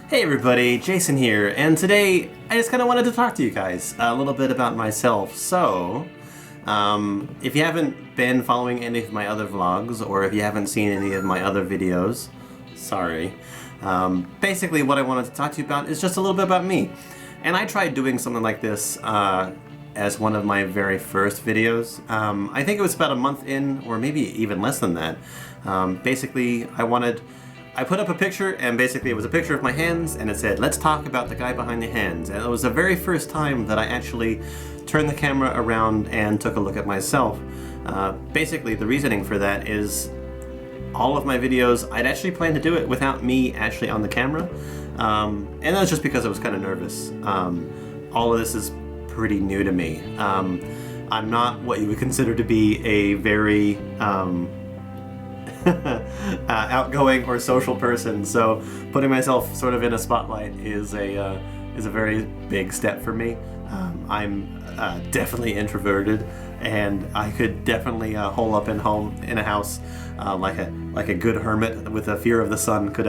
Hey everybody, Jason here, and today I just kind of wanted to talk to you guys a little bit about myself. So, if you haven't been following any of my other vlogs, or if you haven't seen any of my other videos, sorry. Basically what I wanted to talk to you about is just a little bit about me. And I tried doing something like this as one of my very first videos. I think it was about a month in, or maybe even less than that. Basically, I put up a picture, and basically it was a picture of my hands, and it said, "Let's talk about the guy behind the hands." And it was the very first time that I actually turned the camera around and took a look at myself. Basically, the reasoning for that is all of my videos, I'd actually planned to do it without me actually on the camera. And that was just because I was kind of nervous. All of this is pretty new to me. I'm not what you would consider to be a very outgoing or social person, so putting myself sort of in a spotlight is a very big step for me. I'm definitely introverted, and I could definitely hole up in a house like a good hermit with a fear of the sun could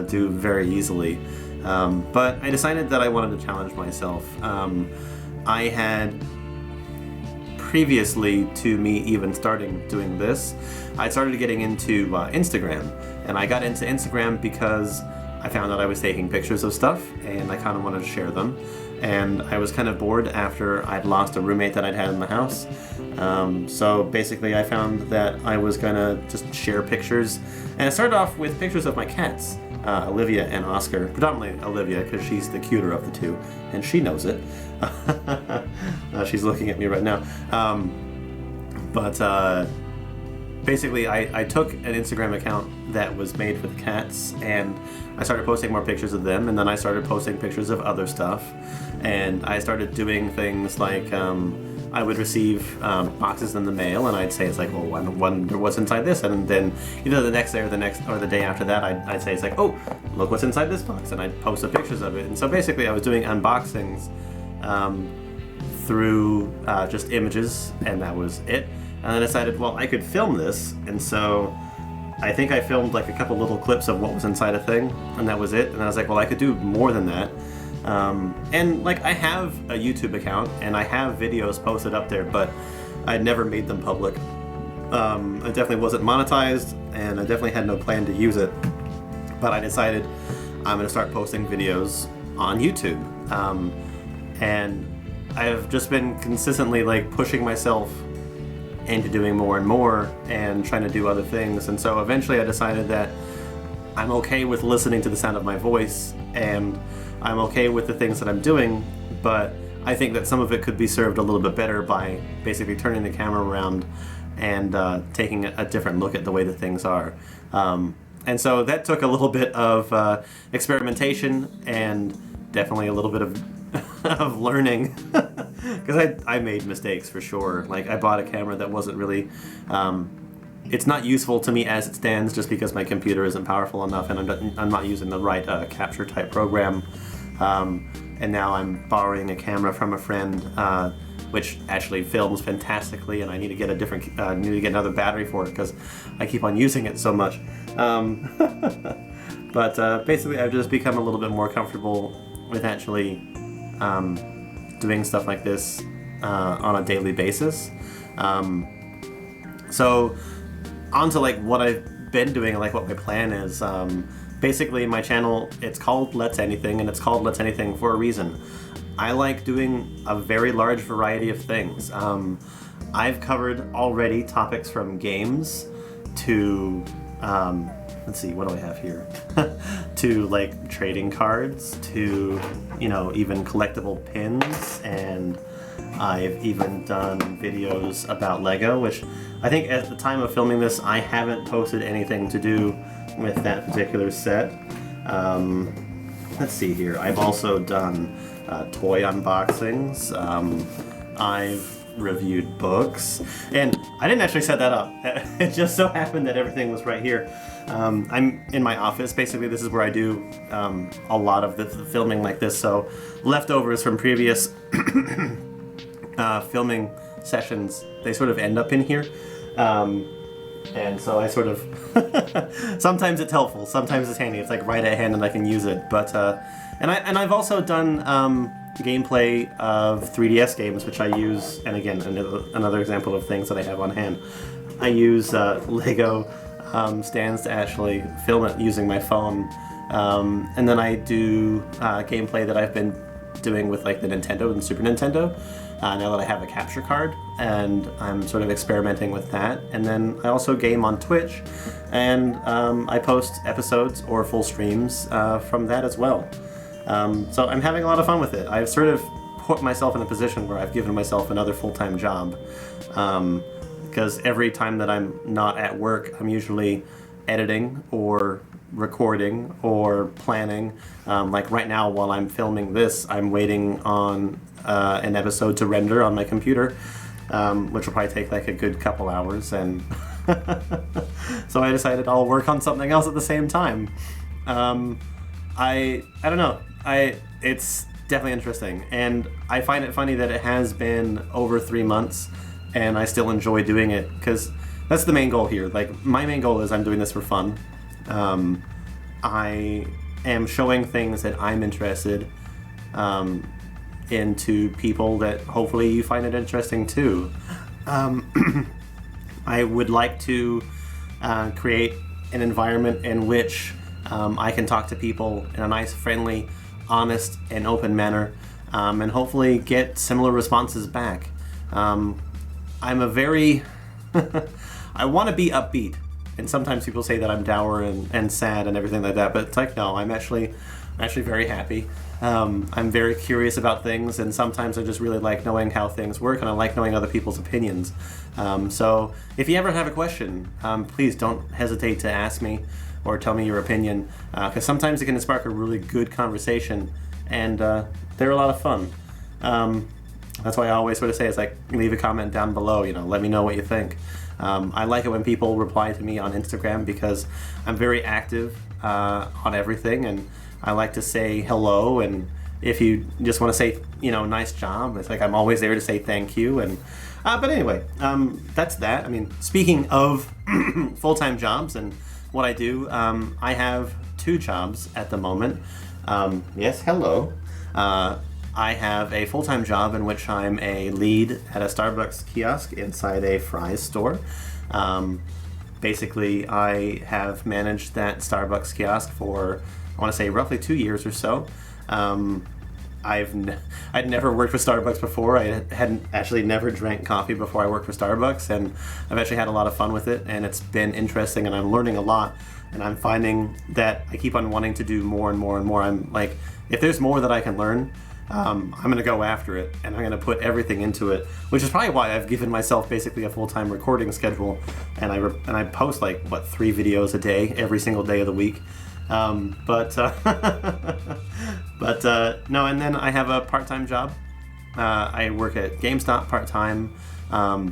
do very easily. But I decided that I wanted to challenge myself. I had previously to me even starting doing this, I started getting into Instagram, and I got into Instagram because I found out I was taking pictures of stuff and I kind of wanted to share them, and I was kind of bored after I'd lost a roommate that I'd had in the house. So basically I found that I was gonna just share pictures, and I started off with pictures of my cats, Olivia and Oscar, predominantly Olivia because she's the cuter of the two, and she knows it. She's looking at me right now. Basically I took an Instagram account that was made for the cats, and I started posting more pictures of them, and then I started posting pictures of other stuff, and I started doing things like I would receive boxes in the mail, and I'd say, it's like, well, I wonder what's inside this, and then either the next day or the day after that, I'd say, it's like, oh, look what's inside this box, and I'd post the pictures of it. And so basically I was doing unboxings through just images, and that was it. And I decided, well, I could film this, and so I think I filmed like a couple little clips of what was inside a thing, and that was it. And I was like, well, I could do more than that. And like, I have a YouTube account, and I have videos posted up there, but I'd never made them public. I definitely wasn't monetized, and I definitely had no plan to use it. But I decided I'm gonna start posting videos on YouTube. And I've just been consistently like pushing myself into doing more and more and trying to do other things. And so eventually I decided that I'm okay with listening to the sound of my voice, and I'm okay with the things that I'm doing, but I think that some of it could be served a little bit better by basically turning the camera around and taking a different look at the way that things are. And so that took a little bit of experimentation, and definitely a little bit of learning, because I made mistakes for sure. Like, I bought a camera that wasn't really, it's not useful to me as it stands, just because my computer isn't powerful enough, and I'm not using the right capture type program. And now I'm borrowing a camera from a friend, which actually films fantastically, and I need to get another battery for it because I keep on using it so much. But basically I've just become a little bit more comfortable with actually doing stuff like this on a daily basis. So on to like what I've been doing, like what my plan is. Basically my channel, it's called Let's Anything, and it's called Let's Anything for a reason. I like doing a very large variety of things. I've covered already topics from games to let's see, what do I have here? To like trading cards, to, you know, even collectible pins, and I've even done videos about Lego, which I think at the time of filming this, I haven't posted anything to do with that particular set. Let's see here. I've also done toy unboxings. I've reviewed books, and I didn't actually set that up. It just so happened that everything was right here. I'm in my office. Basically, this is where I do a lot of the filming like this, so leftovers from previous filming sessions, they sort of end up in here. And so I sort of, sometimes it's helpful, sometimes it's handy. It's like right at hand and I can use it. But and I've also done gameplay of 3DS games, which I use. And again, another example of things that I have on hand. I use Lego stands to actually film it using my phone. And then I do gameplay that I've been doing with like the Nintendo and Super Nintendo. Now that I have a capture card, and I'm sort of experimenting with that. And then I also game on Twitch, and I post episodes or full streams from that as well. So I'm having a lot of fun with it. I've sort of put myself in a position where I've given myself another full-time job, because every time that I'm not at work, I'm usually editing or recording or planning. Like right now, while I'm filming this, I'm waiting on an episode to render on my computer, which will probably take like a good couple hours, and so I decided I'll work on something else at the same time. I don't know. It's definitely interesting, and I find it funny that it has been over 3 months, and I still enjoy doing it, because that's the main goal here. Like, my main goal is I'm doing this for fun. I am showing things that I'm interested into people that hopefully you find it interesting too. I would like to create an environment in which I can talk to people in a nice, friendly, honest, and open manner, and hopefully get similar responses back. I'm a very... I want to be upbeat, and sometimes people say that I'm dour and sad and everything like that, but it's like, no, I'm actually very happy. I'm very curious about things, and sometimes I just really like knowing how things work, and I like knowing other people's opinions. So if you ever have a question, please don't hesitate to ask me or tell me your opinion, because sometimes it can spark a really good conversation, and they're a lot of fun. That's why I always sort of say, it's like, leave a comment down below, let me know what you think. I like it when people reply to me on Instagram, because I'm very active on everything, and I like to say hello, and if you just want to say, nice job, it's like I'm always there to say thank you. And but anyway, that's that. I mean, speaking of full-time jobs and what I do, I have 2 jobs at the moment. Yes, hello. I have a full-time job in which I'm a lead at a Starbucks kiosk inside a Fry's store. Basically, I have managed that Starbucks kiosk for, I want to say, roughly 2 years or so. I'd never worked for Starbucks before. I hadn't actually never drank coffee before I worked for Starbucks, and I've actually had a lot of fun with it, and it's been interesting, and I'm learning a lot, and I'm finding that I keep on wanting to do more and more and more. I'm like, if there's more that I can learn, I'm going to go after it, and I'm going to put everything into it, which is probably why I've given myself basically a full-time recording schedule, and I post like, 3 videos a day, every single day of the week. But no, and then I have a part-time job. I work at GameStop part-time.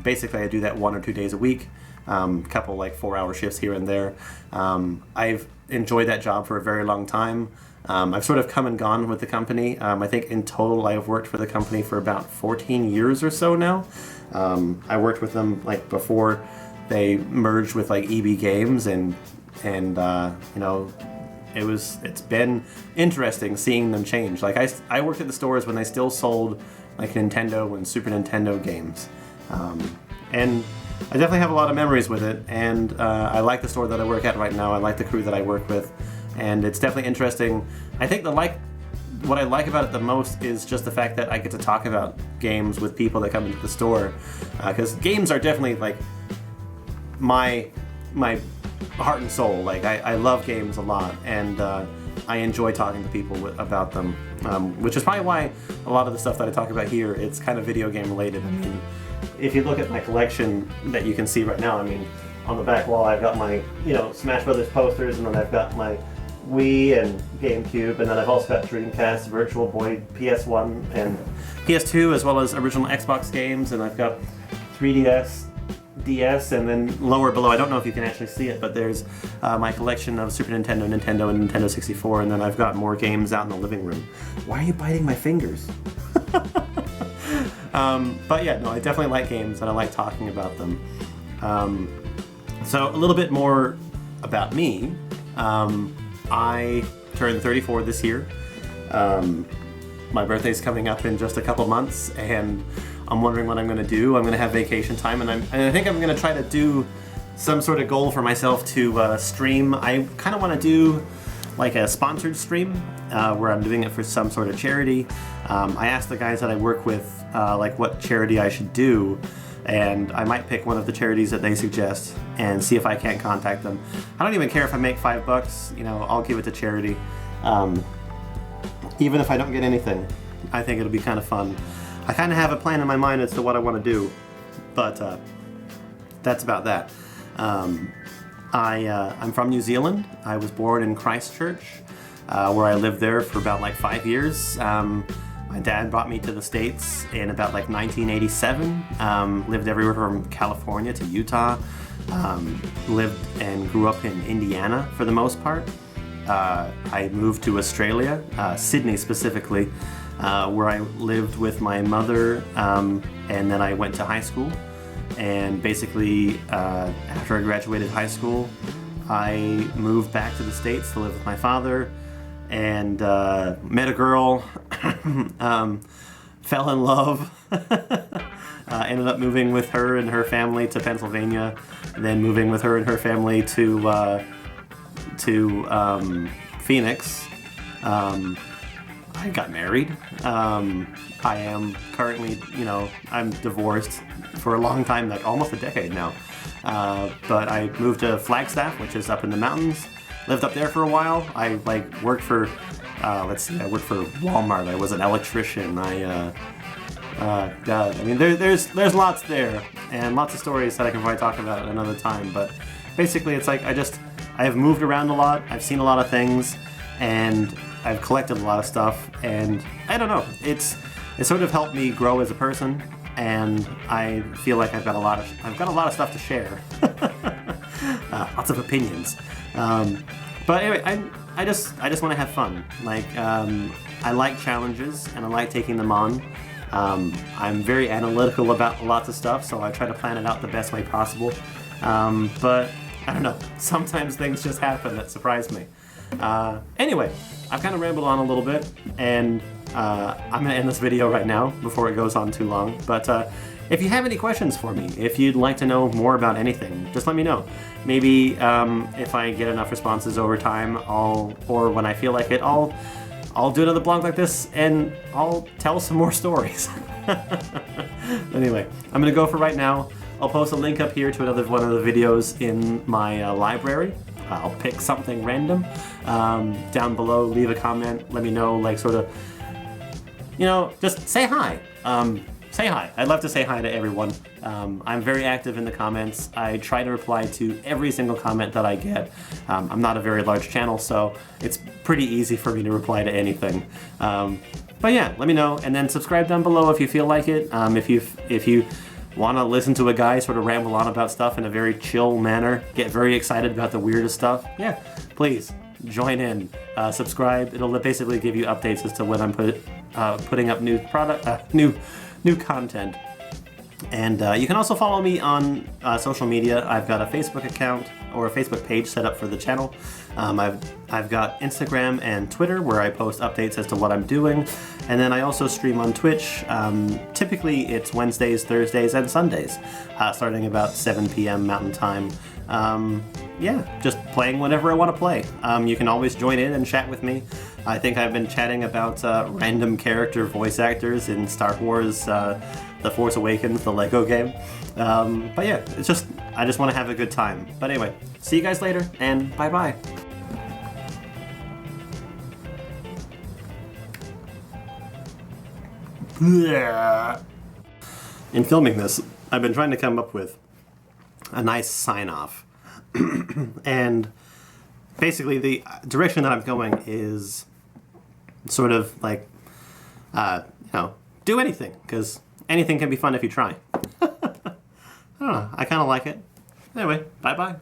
Basically, I do that 1 or 2 days a week, couple like 4-hour shifts here and there. I've enjoyed that job for a very long time. I've sort of come and gone with the company. I think in total I've worked for the company for about 14 years or so now. I worked with them like before they merged with like EB Games, and it's been interesting seeing them change. Like I worked at the stores when they still sold like Nintendo and Super Nintendo games, and I definitely have a lot of memories with it. And I like the store that I work at right now. I like the crew that I work with, and it's definitely interesting. I think what I like about it the most is just the fact that I get to talk about games with people that come into the store, because games are definitely like my heart and soul. Like I love games a lot, and I enjoy talking to people about them, which is probably why a lot of the stuff that I talk about here, it's kind of video game related. I mean, if you look at my collection that you can see right now, I mean, on the back wall I've got my Smash Brothers posters, and then I've got my Wii and GameCube, and then I've also got Dreamcast, Virtual Boy, PS1 and PS2, as well as original Xbox games, and I've got 3DS, DS, and then lower below, I don't know if you can actually see it, but there's my collection of Super Nintendo, Nintendo, and Nintendo 64, and then I've got more games out in the living room. Why are you biting my fingers? But yeah, no, I definitely like games, and I like talking about them. So a little bit more about me. I turned 34 this year. My birthday's coming up in just a couple months, and I'm wondering what I'm going to do. I'm going to have vacation time, and I think I'm going to try to do some sort of goal for myself to stream. I kind of want to do like a sponsored stream where I'm doing it for some sort of charity. I asked the guys that I work with like what charity I should do, and I might pick one of the charities that they suggest and see if I can't contact them. I don't even care if I make $5, you know, I'll give it to charity. Even if I don't get anything, I think it'll be kind of fun. I kind of have a plan in my mind as to what I want to do, but that's about that. I'm from New Zealand. I was born in Christchurch, where I lived there for about like 5 years. My dad brought me to the States in about like 1987. Lived everywhere from California to Utah. Lived and grew up in Indiana for the most part. I moved to Australia, Sydney specifically, where I lived with my mother, and then I went to high school. And basically, after I graduated high school, I moved back to the States to live with my father, and met a girl, fell in love, ended up moving with her and her family to Pennsylvania, and then moving with her and her family to Phoenix. I got married. I am currently, you know, I'm divorced for a long time, like almost a decade now. But I moved to Flagstaff, which is up in the mountains. Lived up there for a while. I like worked for, I worked for Walmart. I was an electrician. God, I mean, there's lots there, and lots of stories that I can probably talk about at another time. But basically, it's like I have moved around a lot. I've seen a lot of things, and I've collected a lot of stuff. And I don't know, it sort of helped me grow as a person, and I feel like I've got a lot of stuff to share. Lots of opinions. But anyway, I just want to have fun. Like, I like challenges, and I like taking them on. I'm very analytical about lots of stuff, so I try to plan it out the best way possible. But I don't know, sometimes things just happen that surprise me. Anyway, I've kind of rambled on a little bit, and I'm going to end this video right now before it goes on too long. But if you have any questions for me, if you'd like to know more about anything, just let me know. Maybe if I get enough responses over time, or when I feel like it, I'll do another blog like this, and I'll tell some more stories. Anyway, I'm going to go for right now. I'll post a link up here to another one of the videos in my library. I'll pick something random. Down below, leave a comment. Let me know, like, sort of, you know, just say hi. Say hi. I'd love to say hi to everyone. I'm very active in the comments. I try to reply to every single comment that I get. I'm not a very large channel, so it's pretty easy for me to reply to anything. But yeah, let me know, and then subscribe down below if you feel like it. If you want to listen to a guy sort of ramble on about stuff in a very chill manner, get very excited about the weirdest stuff, yeah, please join in. Subscribe. It'll basically give you updates as to when I'm putting up new content. And you can also follow me on social media. I've got a Facebook account or a Facebook page set up for the channel. I've got Instagram and Twitter where I post updates as to what I'm doing. And then I also stream on Twitch. Typically it's Wednesdays, Thursdays, and Sundays, starting about 7 p.m. Mountain Time. Yeah, just playing whatever I want to play. You can always join in and chat with me. I think I've been chatting about random character voice actors in Star Wars The Force Awakens, the Lego game. But yeah, I just want to have a good time. But anyway, see you guys later, and bye-bye. In filming this, I've been trying to come up with a nice sign-off. And basically the direction that I'm going is sort of like, you know, do anything, because anything can be fun if you try. I don't know, I kind of like it. Anyway, bye-bye.